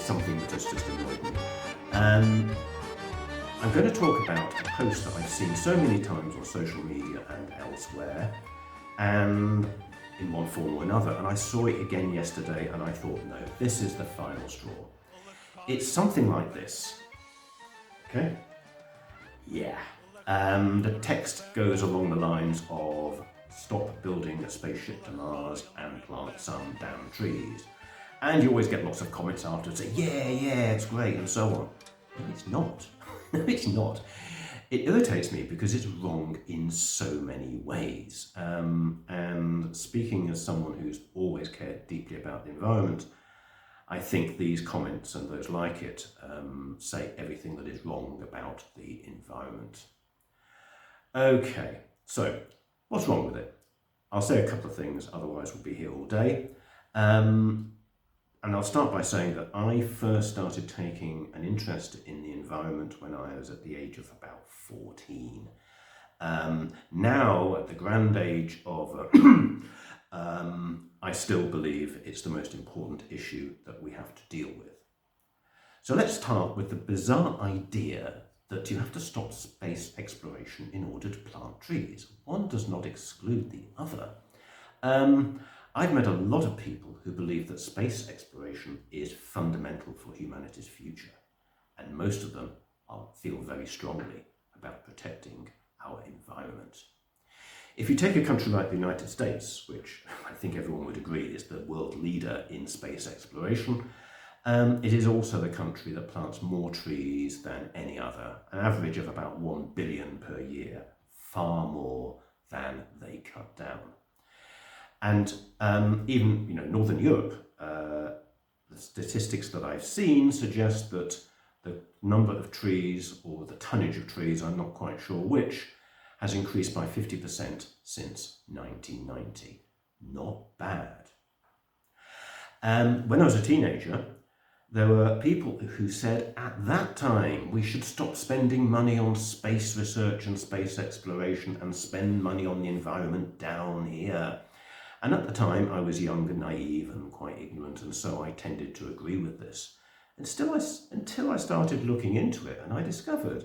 something that has just annoyed me. I'm going to talk about a post that I've seen so many times on social media and elsewhere, and in one form or another, and I saw it again yesterday and I thought, no, this is the final straw. It's something like this. Okay? Yeah. The text goes along the lines of stop building a spaceship to Mars and plant some damn trees. And you always get lots of comments after and say, yeah, it's great, and so on. No, it's not. No, it's not. It irritates me because it's wrong in so many ways. And speaking as someone who's always cared deeply about the environment, I think these comments and those like it say everything that is wrong about the environment. Okay, so what's wrong with it? I'll say a couple of things, otherwise we'll be here all day. And I'll start by saying that I first started taking an interest in the environment when I was at the age of about 14. Now, at the grand age of, I still believe it's the most important issue that we have to deal with. So let's start with the bizarre idea that you have to stop space exploration in order to plant trees. One does not exclude the other. I've met a lot of people who believe that space exploration is fundamental for humanity's future, and most of them feel very strongly about protecting our environment. If you take a country like the United States, which I think everyone would agree is the world leader in space exploration, it is also the country that plants more trees than any other, an average of about 1 billion per year, far more than they cut down. And even Northern Europe, the statistics that I've seen suggest that the number of trees, or the tonnage of trees, I'm not quite sure which, has increased by 50% since 1990. Not bad. When I was a teenager, there were people who said at that time we should stop spending money on space research and space exploration and spend money on the environment down here. And at the time I was young and naive and quite ignorant, and so I tended to agree with this. Until I started looking into it, and I discovered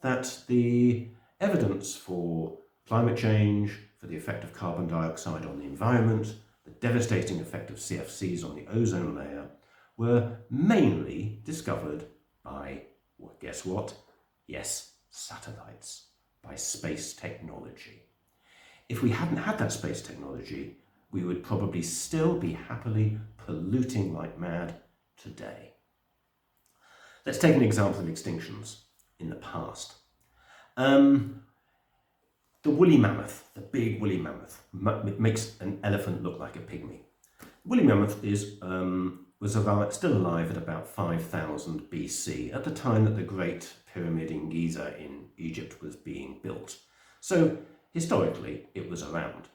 that the evidence for climate change, for the effect of carbon dioxide on the environment, the devastating effect of CFCs on the ozone layer, were mainly discovered by, well, guess what? Yes, satellites, by space technology. If we hadn't had that space technology, we would probably still be happily polluting like mad today. Let's take an example of extinctions in the past. The woolly mammoth, the big woolly mammoth, it makes an elephant look like a pygmy. Woolly mammoth was still alive at about 5000 BC, at the time that the Great Pyramid in Giza in Egypt was being built. So historically, it was around.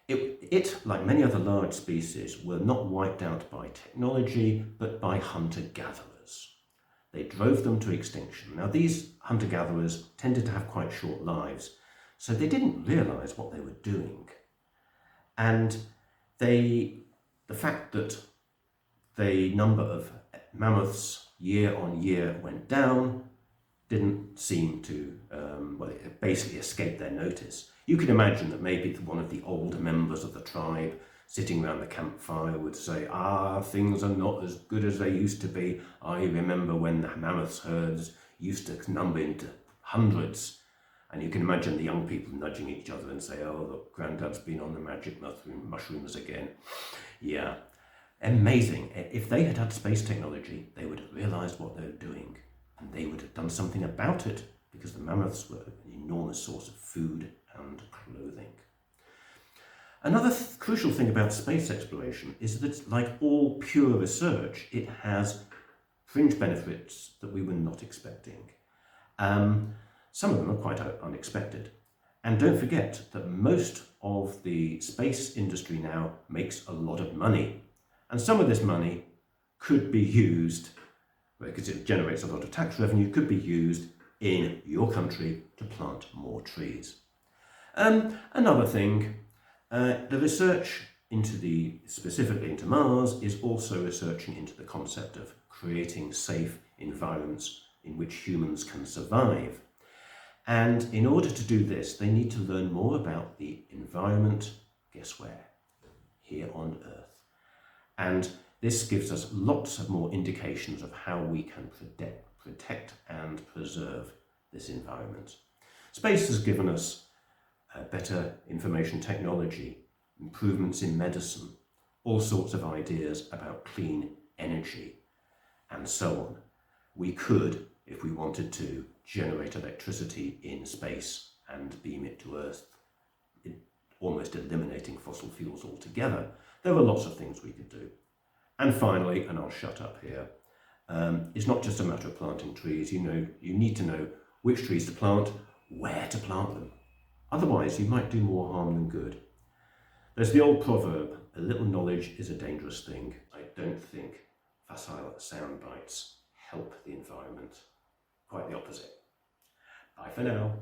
It, like many other large species, were not wiped out by technology, but by hunter-gatherers. They drove them to extinction. Now, these hunter-gatherers tended to have quite short lives, so they didn't realise what they were doing. And the fact that the number of mammoths year on year went down didn't seem to, it basically escaped their notice. You can imagine that maybe one of the older members of the tribe sitting around the campfire would say, things are not as good as they used to be. I remember when the mammoths herds used to number into hundreds. And you can imagine the young people nudging each other and say, look, Granddad's been on the magic mushrooms again. Yeah, amazing. If they had had space technology, they would have realised what they were doing, and they would have done something about it, because the mammoths were an enormous source of food and clothing. Another crucial thing about space exploration is that, like all pure research, it has fringe benefits that we were not expecting. Some of them are quite unexpected. And don't forget that most of the space industry now makes a lot of money. And some of this money could be used, because it generates a lot of tax revenue, could be used in your country to plant more trees. Another thing, the research specifically into Mars is also researching into the concept of creating safe environments in which humans can survive. And in order to do this, they need to learn more about the environment, guess where? Here on Earth. And this gives us lots of more indications of how we can protect and preserve this environment. Space has given us better information technology, improvements in medicine, all sorts of ideas about clean energy, and so on. We could, if we wanted to, generate electricity in space and beam it to Earth, almost eliminating fossil fuels altogether. There are lots of things we could do. And finally, and I'll shut up here, it's not just a matter of planting trees. You need to know which trees to plant, where to plant them. Otherwise, you might do more harm than good. There's the old proverb, a little knowledge is a dangerous thing. I don't think facile sound bites help the environment. Quite the opposite. Bye for now.